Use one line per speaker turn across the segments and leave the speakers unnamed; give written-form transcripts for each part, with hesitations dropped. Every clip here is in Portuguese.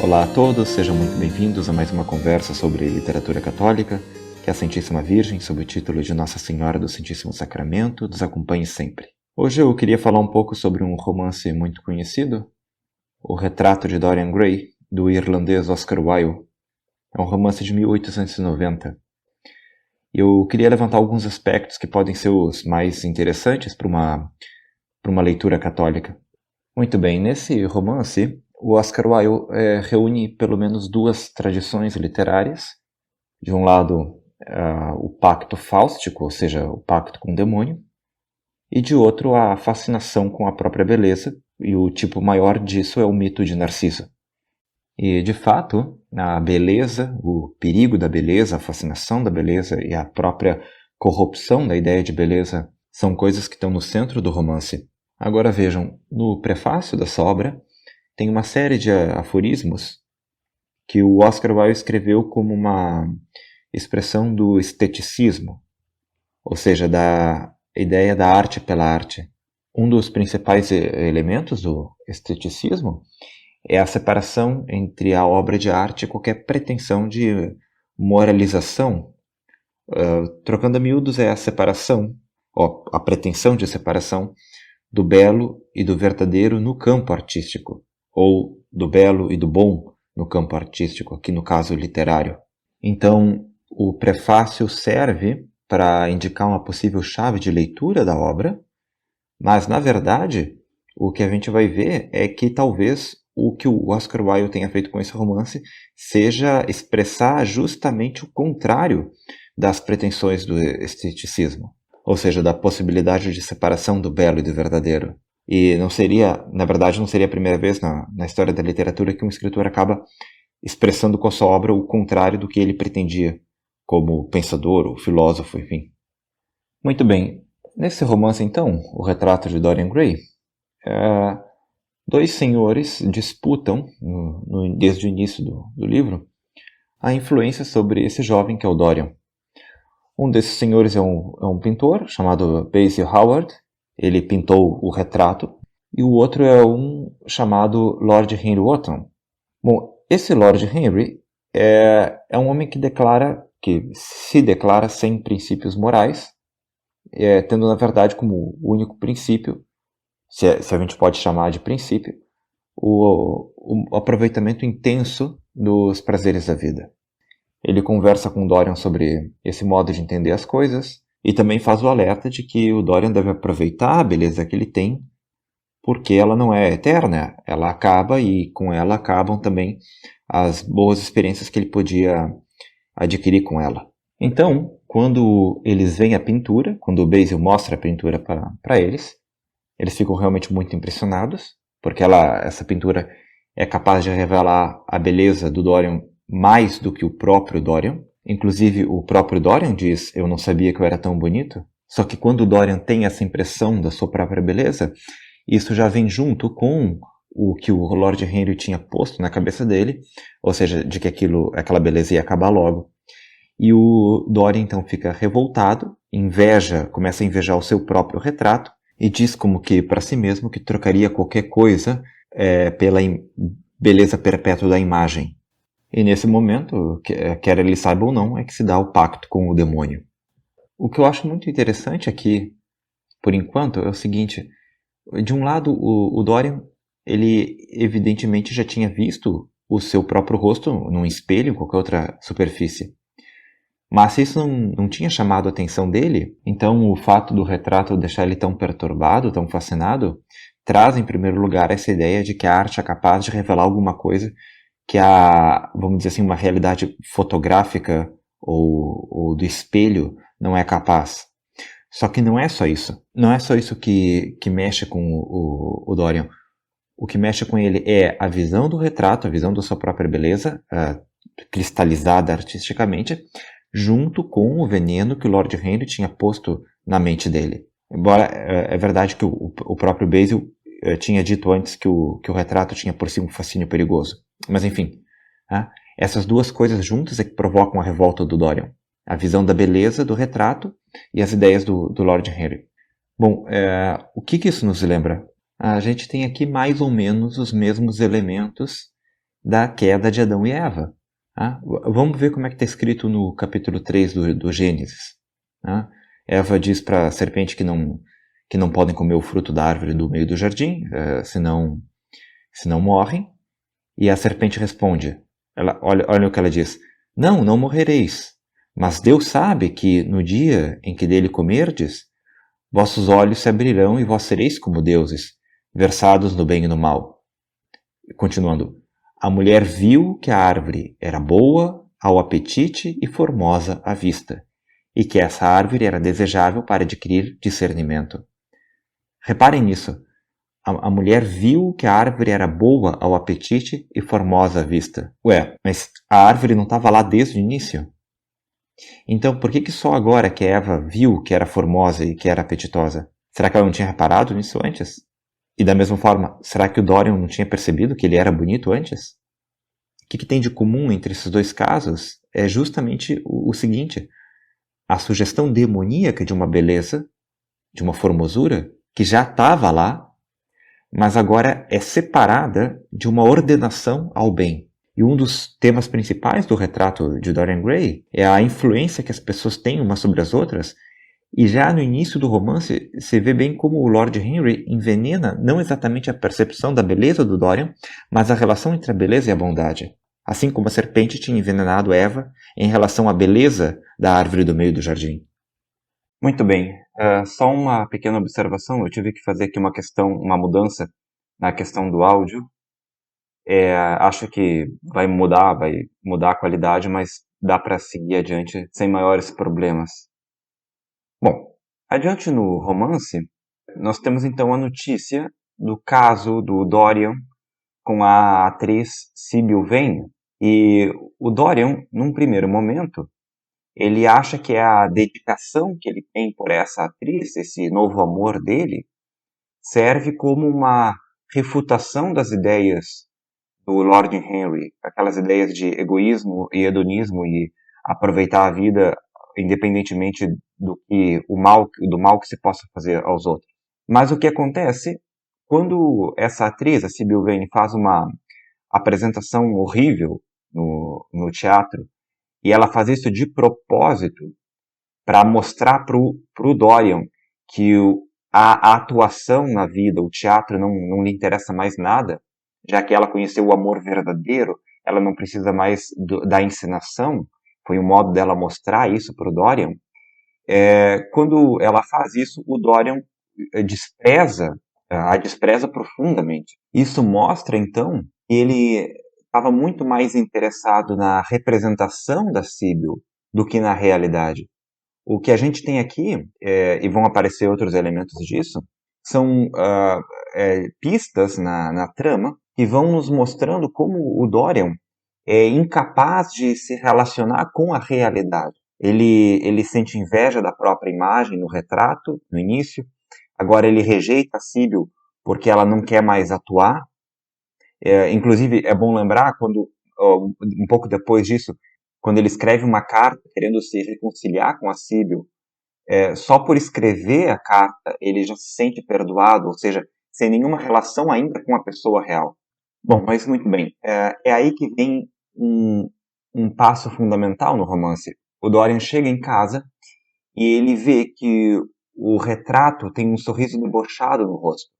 Olá a todos, sejam muito bem-vindos a mais uma conversa sobre literatura católica. Que a Santíssima Virgem, sob o título de Nossa Senhora do Santíssimo Sacramento, nos acompanhe sempre. Hoje eu queria falar um pouco sobre um romance muito conhecido, O Retrato de Dorian Gray, do irlandês Oscar Wilde. É um romance de 1890. Eu queria levantar alguns aspectos que podem ser os mais interessantes para uma leitura católica. Muito bem, nesse romance, o Oscar Wilde reúne pelo menos duas tradições literárias. De um lado, o pacto fáustico, ou seja, o pacto com o demônio, e de outro, a fascinação com a própria beleza, e o tipo maior disso é o mito de Narciso. E, de fato, a beleza, o perigo da beleza, a fascinação da beleza e a própria corrupção da ideia de beleza são coisas que estão no centro do romance. Agora vejam, no prefácio dessa obra, tem uma série de aforismos que o Oscar Wilde escreveu como uma expressão do esteticismo, ou seja, da ideia da arte pela arte. Um dos principais elementos do esteticismo é a separação entre a obra de arte e qualquer pretensão de moralização. Trocando a miúdos, é a separação, a pretensão de separação do belo e do verdadeiro no campo artístico, ou do belo e do bom no campo artístico, aqui no caso literário. Então, o prefácio serve para indicar uma possível chave de leitura da obra, mas, na verdade, o que a gente vai ver é que talvez o que o Oscar Wilde tenha feito com esse romance seja expressar justamente o contrário das pretensões do esteticismo, ou seja, da possibilidade de separação do belo e do verdadeiro. E não seria, na verdade, não seria a primeira vez na história da literatura que um escritor acaba expressando com a sua obra o contrário do que ele pretendia, como pensador ou filósofo, enfim. Muito bem, nesse romance, então, O Retrato de Dorian Gray, dois senhores disputam, desde o início do livro, a influência sobre esse jovem que é o Dorian. Um desses senhores é um pintor chamado Basil Hallward. Ele pintou o retrato. E o outro é um chamado Lord Henry Wotton. Bom, esse Lord Henry é um homem que se declara sem princípios morais, tendo na verdade como único princípio, se a gente pode chamar de princípio, o aproveitamento intenso dos prazeres da vida. Ele conversa com Dorian sobre esse modo de entender as coisas e também faz o alerta de que o Dorian deve aproveitar a beleza que ele tem, porque ela não é eterna, ela acaba e com ela acabam também as boas experiências que ele podia adquirir com ela. Então, quando eles veem a pintura, quando o Basil mostra a pintura para eles ficam realmente muito impressionados, porque essa pintura é capaz de revelar a beleza do Dorian mais do que o próprio Dorian. Inclusive, o próprio Dorian diz: eu não sabia que eu era tão bonito. Só que quando o Dorian tem essa impressão da sua própria beleza, isso já vem junto com o que o Lord Henry tinha posto na cabeça dele, ou seja, de que aquela beleza ia acabar logo. E o Dorian então fica revoltado, começa a invejar o seu próprio retrato, e diz como que para si mesmo que trocaria qualquer coisa pela beleza perpétua da imagem. E nesse momento, quer ele saiba ou não, é que se dá o pacto com o demônio. O que eu acho muito interessante aqui, por enquanto, é o seguinte: de um lado, o Dorian, ele evidentemente já tinha visto o seu próprio rosto num espelho, em qualquer outra superfície. Mas se isso não tinha chamado a atenção dele, então o fato do retrato deixar ele tão perturbado, tão fascinado, traz em primeiro lugar essa ideia de que a arte é capaz de revelar alguma coisa que vamos dizer assim, uma realidade fotográfica ou do espelho não é capaz. Só que não é só isso. Não é só isso que mexe com o Dorian. O que mexe com ele é a visão do retrato, a visão da sua própria beleza, cristalizada artisticamente, junto com o veneno que o Lord Henry tinha posto na mente dele. Embora é verdade que o próprio Basil tinha dito antes que o retrato tinha por si um fascínio perigoso. Mas enfim, essas duas coisas juntas é que provocam a revolta do Dorian. A visão da beleza do retrato e as ideias do Lord Henry. Bom, o que isso nos lembra? A gente tem aqui mais ou menos os mesmos elementos da queda de Adão e Eva. Tá? Vamos ver como é que está escrito no capítulo 3 do Gênesis. Tá? Eva diz para a serpente que não podem comer o fruto da árvore do meio do jardim, senão morrem. E a serpente responde, olha o que ela diz, não morrereis, mas Deus sabe que no dia em que dele comerdes, vossos olhos se abrirão e vós sereis como deuses, versados no bem e no mal. Continuando, a mulher viu que a árvore era boa ao apetite e formosa à vista, e que essa árvore era desejável para adquirir discernimento. Reparem nisso. A mulher viu que a árvore era boa ao apetite e formosa à vista. Ué, mas a árvore não estava lá desde o início? Então, por que só agora que Eva viu que era formosa e que era apetitosa? Será que ela não tinha reparado nisso antes? E da mesma forma, será que o Dorian não tinha percebido que ele era bonito antes? O que tem de comum entre esses dois casos é justamente o seguinte: a sugestão demoníaca de uma beleza, de uma formosura, que já estava lá, mas agora é separada de uma ordenação ao bem. E um dos temas principais do retrato de Dorian Gray é a influência que as pessoas têm umas sobre as outras, e já no início do romance se vê bem como o Lord Henry envenena não exatamente a percepção da beleza do Dorian, mas a relação entre a beleza e a bondade. Assim como a serpente tinha envenenado Eva em relação à beleza da árvore do meio do jardim. Muito bem, só uma pequena observação, eu tive que fazer aqui uma mudança na questão do áudio. Acho que vai mudar a qualidade, mas dá para seguir adiante sem maiores problemas. Bom, adiante no romance, nós temos então a notícia do caso do Dorian com a atriz Sybil Vane. E o Dorian, num primeiro momento, ele acha que a dedicação que ele tem por essa atriz, esse novo amor dele, serve como uma refutação das ideias do Lord Henry, aquelas ideias de egoísmo e hedonismo e aproveitar a vida independentemente do mal que se possa fazer aos outros. Mas o que acontece quando essa atriz, a Sybil Vane, faz uma apresentação horrível no teatro, e ela faz isso de propósito para mostrar para o Dorian que a atuação na vida, o teatro não lhe interessa mais nada, já que ela conheceu o amor verdadeiro, ela não precisa mais da encenação, foi um modo dela mostrar isso para o Dorian. Quando ela faz isso, o Dorian a despreza profundamente. Isso mostra, então, que ele estava muito mais interessado na representação da Sybil do que na realidade. O que a gente tem aqui, e vão aparecer outros elementos disso, são pistas na trama que vão nos mostrando como o Dorian é incapaz de se relacionar com a realidade. Ele sente inveja da própria imagem no retrato, no início. Agora ele rejeita a Sybil porque ela não quer mais atuar. Inclusive, é bom lembrar, um pouco depois disso, quando ele escreve uma carta querendo se reconciliar com a Sybil, só por escrever a carta ele já se sente perdoado, ou seja, sem nenhuma relação ainda com a pessoa real. Bom, mas muito bem, é aí que vem um passo fundamental no romance. O Dorian chega em casa e ele vê que o retrato tem um sorriso debochado no rosto.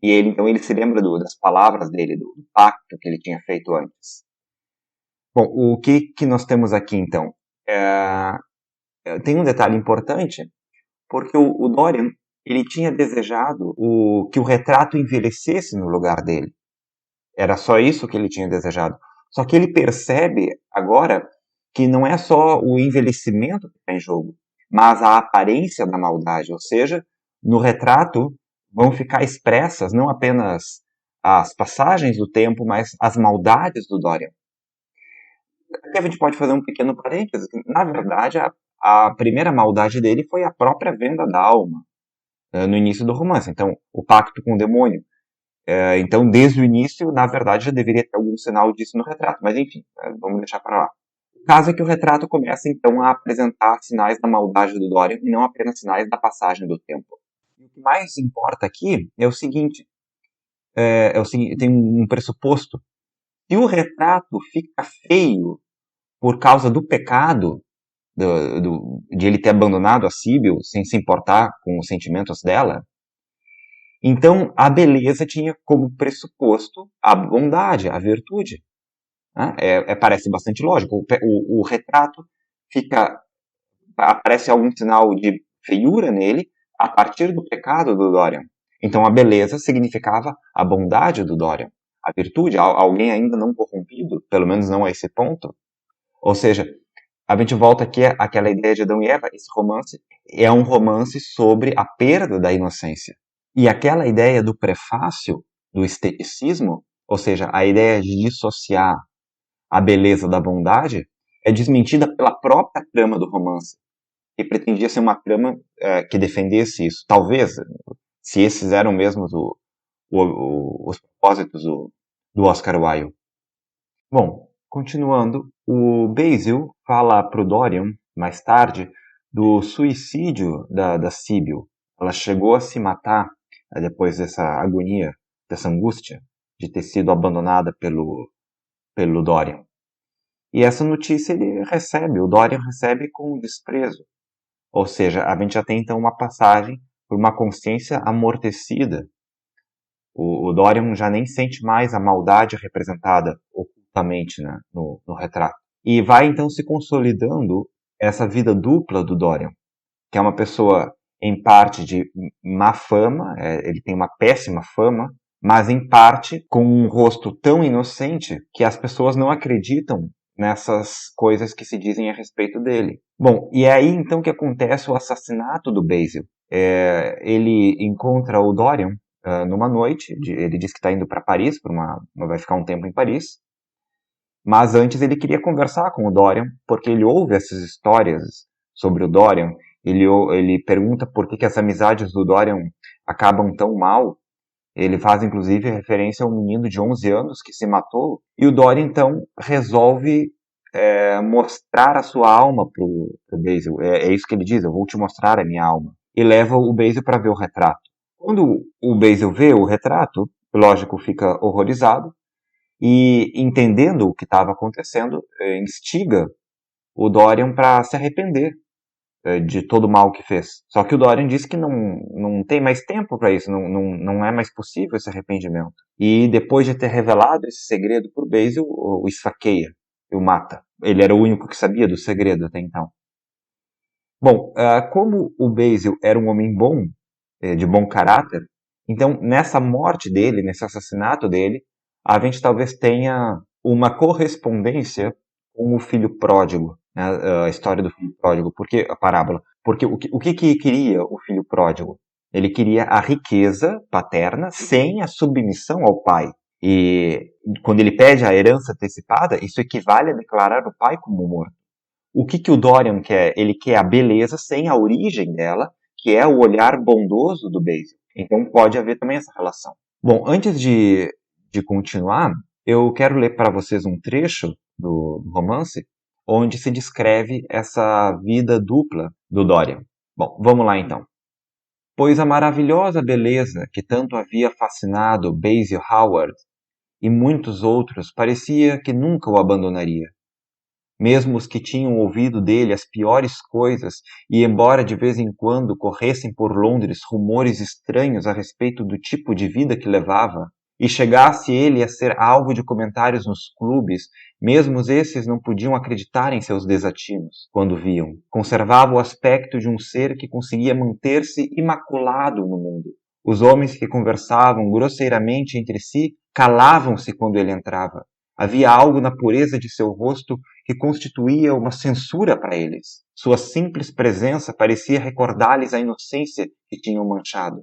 E então ele se lembra das palavras dele, do pacto que ele tinha feito antes. Bom, o que nós temos aqui então? Tem um detalhe importante, porque o Dorian ele tinha desejado que o retrato envelhecesse no lugar dele. Era só isso que ele tinha desejado. Só que ele percebe agora que não é só o envelhecimento que está em jogo, mas a aparência da maldade. Ou seja, no retrato vão ficar expressas não apenas as passagens do tempo, mas as maldades do Dorian. Aqui a gente pode fazer um pequeno parênteses. Na verdade, a primeira maldade dele foi a própria venda da alma, no início do romance. Então, o pacto com o demônio. Então, desde o início, na verdade, já deveria ter algum sinal disso no retrato. Mas, enfim, vamos deixar para lá. O caso é que o retrato começa, então, a apresentar sinais da maldade do Dorian e não apenas sinais da passagem do tempo. E o que mais importa aqui é o seguinte, tem um pressuposto, Se o retrato fica feio por causa do pecado, de ele ter abandonado a Síbil sem se importar com os sentimentos dela, então a beleza tinha como pressuposto a bondade, a virtude. Né? Parece bastante lógico. O retrato aparece algum sinal de feiura nele a partir do pecado do Dorian. Então a beleza significava a bondade do Dorian, a virtude, alguém ainda não corrompido, pelo menos não a esse ponto. Ou seja, a gente volta aqui àquela ideia de Adão e Eva. Esse romance é um romance sobre a perda da inocência. E aquela ideia do prefácio, do esteticismo, ou seja, a ideia de dissociar a beleza da bondade, é desmentida pela própria trama do romance, que pretendia ser uma trama que defendesse isso. Talvez, se esses eram mesmo os propósitos do Oscar Wilde. Bom, continuando, o Basil fala para o Dorian, mais tarde, do suicídio da Síbil. Ela chegou a se matar depois dessa agonia, dessa angústia de ter sido abandonada pelo Dorian. E essa notícia o Dorian recebe com desprezo. Ou seja, a gente já tem então uma passagem por uma consciência amortecida. O Dorian já nem sente mais a maldade representada ocultamente, né, no retrato. E vai então se consolidando essa vida dupla do Dorian, que é uma pessoa em parte de má fama, ele tem uma péssima fama, mas em parte com um rosto tão inocente que as pessoas não acreditam nessas coisas que se dizem a respeito dele. Bom, e é aí então que acontece o assassinato do Basil. Ele encontra o Dorian numa noite, ele diz que está indo para Paris, vai ficar um tempo em Paris, mas antes ele queria conversar com o Dorian, porque ele ouve essas histórias sobre o Dorian, ele pergunta por que as amizades do Dorian acabam tão mal. Ele faz, inclusive, referência a um menino de 11 anos que se matou. E o Dorian, então, resolve mostrar a sua alma pro Basil. É isso que ele diz, eu vou te mostrar a minha alma. E leva o Basil para ver o retrato. Quando o Basil vê o retrato, lógico, fica horrorizado. E, entendendo o que estava acontecendo, instiga o Dorian para se arrepender de todo o mal que fez. Só que o Dorian disse que não tem mais tempo para isso, não é mais possível esse arrependimento. E depois de ter revelado esse segredo para o Basil, o esfaqueia e o mata. Ele era o único que sabia do segredo até então. Bom, como o Basil era um homem bom, de bom caráter, então nessa morte dele, nesse assassinato dele, a gente talvez tenha uma correspondência com o filho pródigo, né? A história do filho pródigo, porque a parábola. Porque o que queria o filho pródigo? Ele queria a riqueza paterna sem a submissão ao pai. E quando ele pede a herança antecipada, isso equivale a declarar o pai como morto. O que o Dorian quer? Ele quer a beleza sem a origem dela, que é o olhar bondoso do Basil. Então pode haver também essa relação. Bom, antes de continuar, eu quero ler para vocês um trecho do romance onde se descreve essa vida dupla do Dorian. Bom, vamos lá então. Pois a maravilhosa beleza que tanto havia fascinado Basil Hallward e muitos outros parecia que nunca o abandonaria. Mesmo os que tinham ouvido dele as piores coisas, e embora de vez em quando corressem por Londres rumores estranhos a respeito do tipo de vida que levava, e chegasse ele a ser alvo de comentários nos clubes, mesmo esses não podiam acreditar em seus desatinos, quando viam. Conservava o aspecto de um ser que conseguia manter-se imaculado no mundo. Os homens que conversavam grosseiramente entre si calavam-se quando ele entrava. Havia algo na pureza de seu rosto que constituía uma censura para eles. Sua simples presença parecia recordar-lhes a inocência que tinham manchado.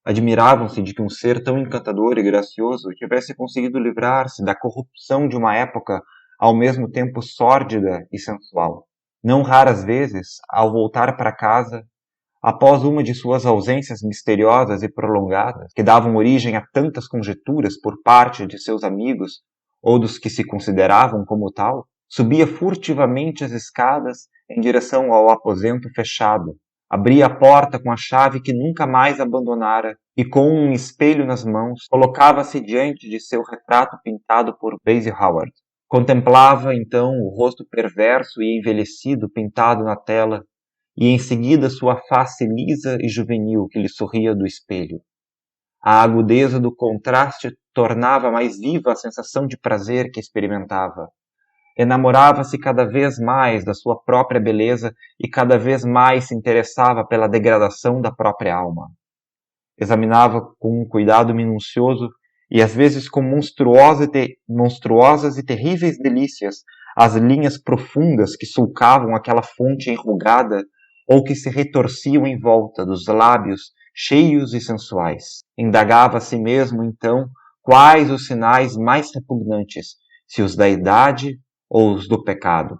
Admiravam-se de que um ser tão encantador e gracioso tivesse conseguido livrar-se da corrupção de uma época ao mesmo tempo sórdida e sensual. Não raras vezes, ao voltar para casa, após uma de suas ausências misteriosas e prolongadas, que davam origem a tantas conjecturas por parte de seus amigos ou dos que se consideravam como tal, subia furtivamente as escadas em direção ao aposento fechado, Abria a porta com a chave que nunca mais abandonara e, com um espelho nas mãos, colocava-se diante de seu retrato pintado por Basie Howard. Contemplava, então, o rosto perverso e envelhecido pintado na tela e, em seguida, sua face lisa e juvenil que lhe sorria do espelho. A agudeza do contraste tornava mais viva a sensação de prazer que experimentava. Enamorava-se cada vez mais da sua própria beleza e cada vez mais se interessava pela degradação da própria alma. Examinava com um cuidado minucioso e às vezes com monstruosas e terríveis delícias as linhas profundas que sulcavam aquela fonte enrugada ou que se retorciam em volta dos lábios cheios e sensuais. Indagava a si mesmo, então, quais os sinais mais repugnantes, se os da idade ou os do pecado.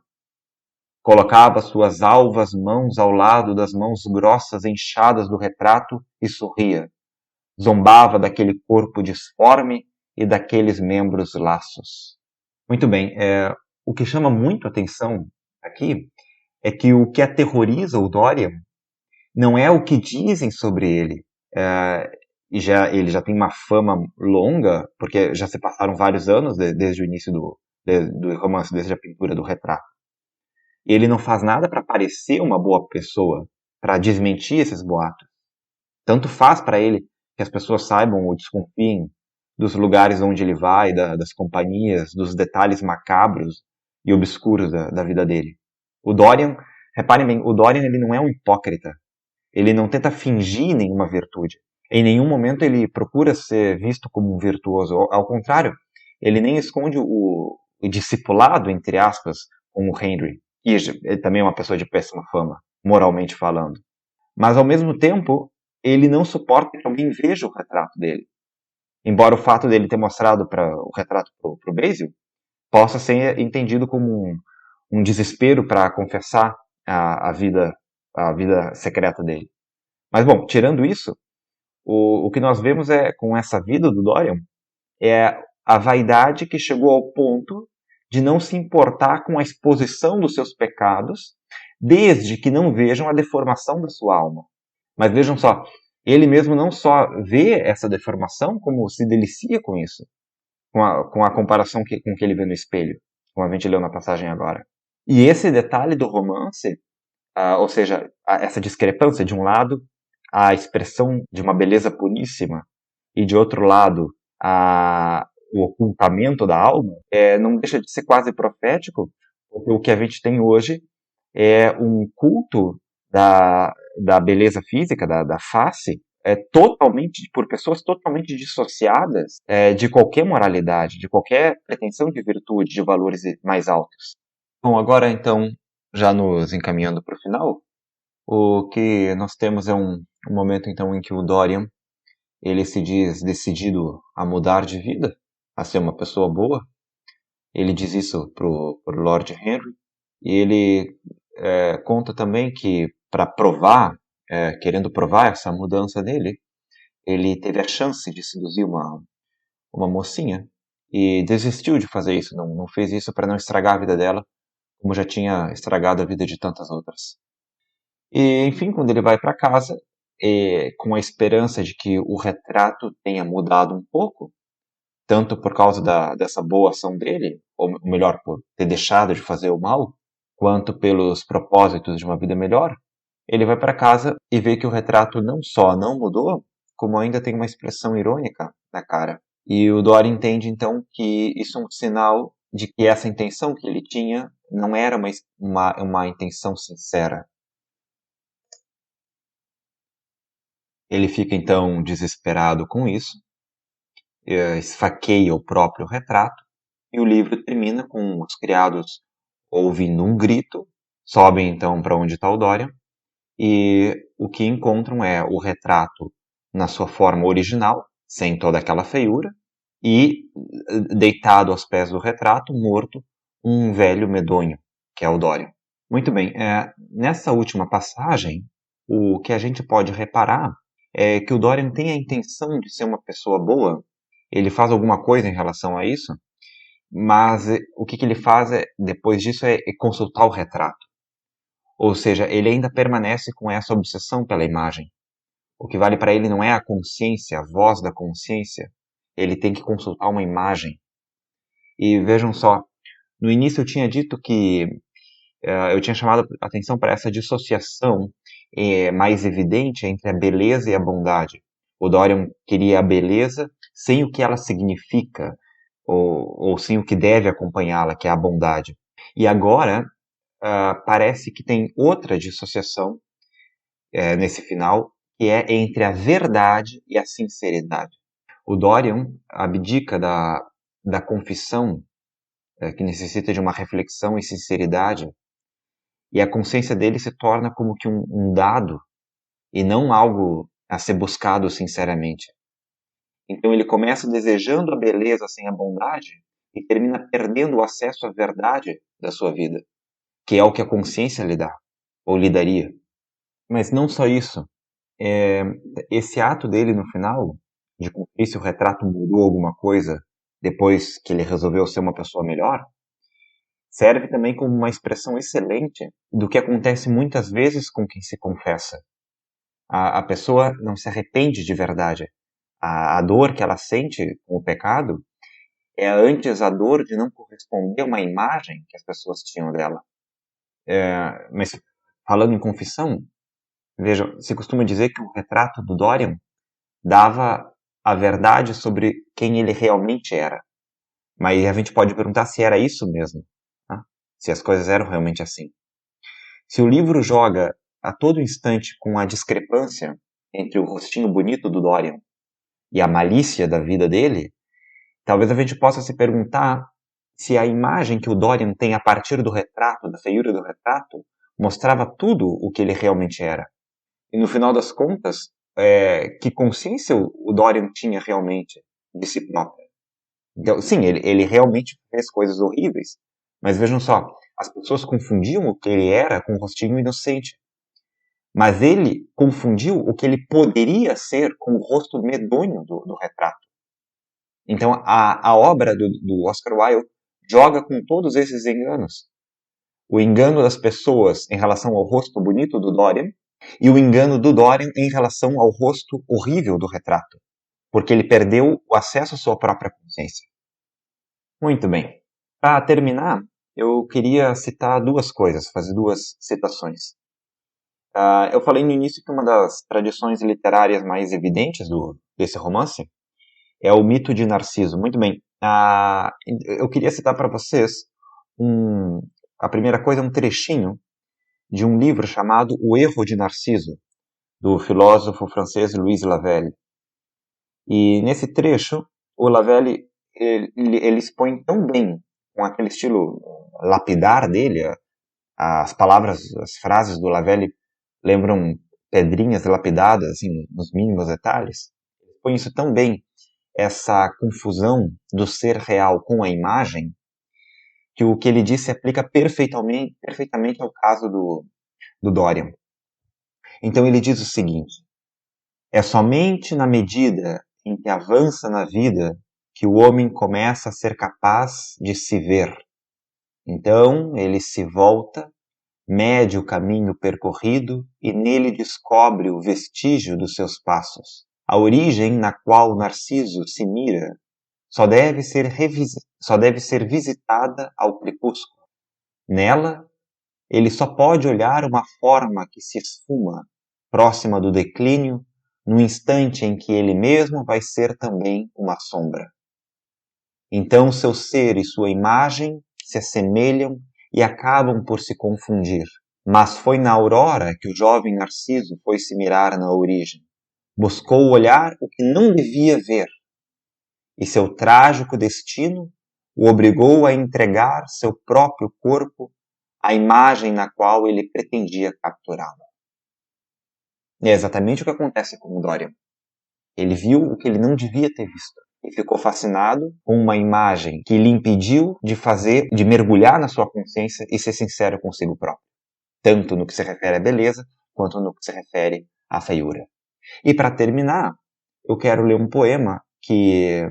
Colocava suas alvas mãos ao lado das mãos grossas e inchadas do retrato e sorria. Zombava daquele corpo disforme e daqueles membros laços. Muito bem, o que chama muito a atenção aqui é que o que aterroriza o Dorian não é o que dizem sobre ele. Ele já tem uma fama longa, porque já se passaram vários anos desde o início do romance, desde a pintura do retrato. E ele não faz nada para parecer uma boa pessoa, para desmentir esses boatos. Tanto faz para ele que as pessoas saibam ou desconfiem dos lugares onde ele vai, das companhias, dos detalhes macabros e obscuros da vida dele. O Dorian, reparem bem, o Dorian ele não é um hipócrita. Ele não tenta fingir nenhuma virtude. Em nenhum momento ele procura ser visto como um virtuoso. Ao contrário, ele nem esconde o discipulado, entre aspas, com o Henry. E ele também é uma pessoa de péssima fama, moralmente falando. Mas, ao mesmo tempo, ele não suporta que alguém veja o retrato dele. Embora o fato dele ter mostrado o retrato para o Basil possa ser entendido como um desespero para confessar a vida secreta dele. Mas, bom, tirando isso, o que nós vemos com essa vida do Dorian é a vaidade que chegou ao ponto de não se importar com a exposição dos seus pecados, desde que não vejam a deformação da sua alma. Mas vejam só, ele mesmo não só vê essa deformação, como se delicia com isso, com a comparação com o que ele vê no espelho, como a gente leu na passagem agora. E esse detalhe do romance, ou seja, essa discrepância, de um lado, a expressão de uma beleza puríssima, e de outro lado, o ocultamento da alma, não deixa de ser quase profético, porque o que a gente tem hoje é um culto da beleza física, da face, totalmente por pessoas totalmente dissociadas de qualquer moralidade, de qualquer pretensão de virtude, de valores mais altos. Bom, agora então, já nos encaminhando para o final, o que nós temos é um momento então em que o Dorian ele se diz decidido a mudar de vida, a ser uma pessoa boa. Ele diz isso pro Lord Henry e ele conta também que para provar, querendo provar essa mudança dele, ele teve a chance de seduzir uma mocinha e desistiu de fazer isso, não fez isso para não estragar a vida dela, como já tinha estragado a vida de tantas outras. E, enfim, quando ele vai para casa, com a esperança de que o retrato tenha mudado um pouco, tanto por causa dessa boa ação dele, ou melhor, por ter deixado de fazer o mal, quanto pelos propósitos de uma vida melhor, ele vai para casa e vê que o retrato não só não mudou, como ainda tem uma expressão irônica na cara. E o Dorian entende então que isso é um sinal de que essa intenção que ele tinha não era uma intenção sincera. Ele fica então desesperado com isso, esfaqueia o próprio retrato, e o livro termina com os criados ouvindo um grito, sobem então para onde está o Dorian, e o que encontram é o retrato na sua forma original, sem toda aquela feiura, e deitado aos pés do retrato, morto, um velho medonho, que é o Dorian. Muito bem, nessa última passagem, o que a gente pode reparar é que o Dorian tem a intenção de ser uma pessoa boa, ele faz alguma coisa em relação a isso, mas o que ele faz depois disso é consultar o retrato. Ou seja, ele ainda permanece com essa obsessão pela imagem. O que vale para ele não é a consciência, a voz da consciência. Ele tem que consultar uma imagem. E vejam só, no início eu tinha dito que eu tinha chamado a atenção para essa dissociação mais evidente entre a beleza e a bondade. O Dorian queria a beleza sem o que ela significa, ou sem o que deve acompanhá-la, que é a bondade. E agora parece que tem outra dissociação nesse final, que é entre a verdade e a sinceridade. O Dorian abdica da confissão, que necessita de uma reflexão e sinceridade, e a consciência dele se torna como que um dado e não algo a ser buscado sinceramente. Então ele começa desejando a beleza sem a bondade e termina perdendo o acesso à verdade da sua vida, que é o que a consciência lhe dá, ou lhe daria. Mas não só isso. Esse ato dele no final, de conferir se o retrato mudou alguma coisa depois que ele resolveu ser uma pessoa melhor, serve também como uma expressão excelente do que acontece muitas vezes com quem se confessa. A pessoa não se arrepende de verdade. A dor que ela sente com o pecado é antes a dor de não corresponder a uma imagem que as pessoas tinham dela. Mas falando em confissão, veja, se costuma dizer que o retrato do Dorian dava a verdade sobre quem ele realmente era. Mas a gente pode perguntar se era isso mesmo, né? Se as coisas eram realmente assim. Se o livro joga a todo instante com a discrepância entre o rostinho bonito do Dorian e a malícia da vida dele, talvez a gente possa se perguntar se a imagem que o Dorian tem a partir do retrato, da feiura do retrato, mostrava tudo o que ele realmente era. E no final das contas, que consciência o Dorian tinha realmente de si próprio? Então, sim, ele realmente fez coisas horríveis, mas vejam só, as pessoas confundiam o que ele era com um rostinho inocente. Mas ele confundiu o que ele poderia ser com o rosto medonho do retrato. Então, a obra do Oscar Wilde joga com todos esses enganos. O engano das pessoas em relação ao rosto bonito do Dorian e o engano do Dorian em relação ao rosto horrível do retrato, porque ele perdeu o acesso à sua própria consciência. Muito bem. Para terminar, eu queria citar duas coisas, fazer duas citações. Eu falei no início que uma das tradições literárias mais evidentes desse romance é o mito de Narciso. Muito bem. Eu queria citar para vocês a primeira coisa, um trechinho de um livro chamado O Erro de Narciso, do filósofo francês Louis Lavelle. E nesse trecho, o Lavelle ele expõe tão bem, com aquele estilo lapidar dele, as palavras, as frases do Lavelle lembram pedrinhas lapidadas, assim, nos mínimos detalhes. Ele expõe isso tão bem, essa confusão do ser real com a imagem, que o que ele disse se aplica perfeitamente ao caso do Dorian. Então ele diz o seguinte: é somente na medida em que avança na vida que o homem começa a ser capaz de se ver. Então ele se volta, mede o caminho percorrido e nele descobre o vestígio dos seus passos. A origem na qual Narciso se mira só deve ser visitada ao crepúsculo. Nela, ele só pode olhar uma forma que se esfuma, próxima do declínio, no instante em que ele mesmo vai ser também uma sombra. Então seu ser e sua imagem se assemelham e acabam por se confundir. Mas foi na aurora que o jovem Narciso foi se mirar na origem. Buscou olhar o que não devia ver, e seu trágico destino o obrigou a entregar seu próprio corpo à imagem na qual ele pretendia capturá-lo. E é exatamente o que acontece com o Dorian. Ele viu o que ele não devia ter visto e ficou fascinado com uma imagem que lhe impediu de mergulhar na sua consciência e ser sincero consigo próprio, tanto no que se refere à beleza quanto no que se refere à feiura. E para terminar, eu quero ler um poema que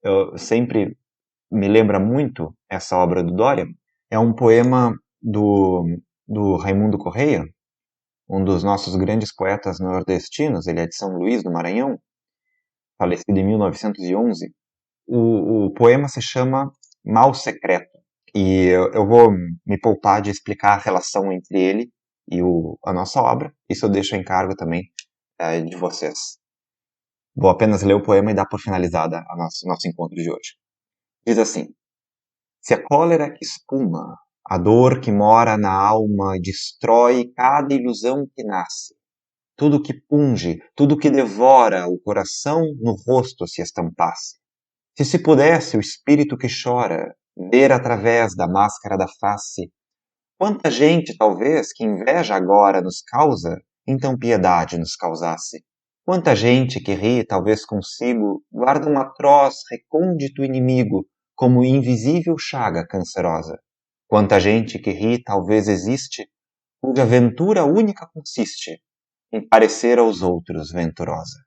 eu sempre me lembra muito essa obra do Dorian. É um poema do Raimundo Correia, um dos nossos grandes poetas nordestinos. Ele é de São Luís do Maranhão, falecido em 1911. O poema se chama Mal Secreto, e eu vou me poupar de explicar a relação entre ele e a nossa obra. Isso eu deixo a encargo também de vocês. Vou apenas ler o poema e dar por finalizada nosso encontro de hoje. Diz assim: se a cólera espuma, a dor que mora na alma destrói cada ilusão que nasce. Tudo que punge, tudo que devora o coração no rosto se estampasse. Se pudesse o espírito que chora ver através da máscara da face, quanta gente, talvez, que inveja agora nos causa, então piedade nos causasse. Quanta gente que ri, talvez consigo, guarda um atroz, recôndito inimigo, como invisível chaga cancerosa. Quanta gente que ri, talvez existe, cuja ventura única consiste em parecer aos outros venturosa.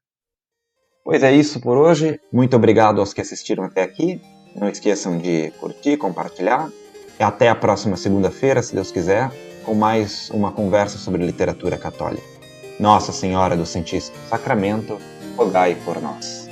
Pois é isso por hoje. Muito obrigado aos que assistiram até aqui. Não esqueçam de curtir, compartilhar. E até a próxima segunda-feira, se Deus quiser, com mais uma conversa sobre literatura católica. Nossa Senhora do Santíssimo Sacramento, rogai por nós.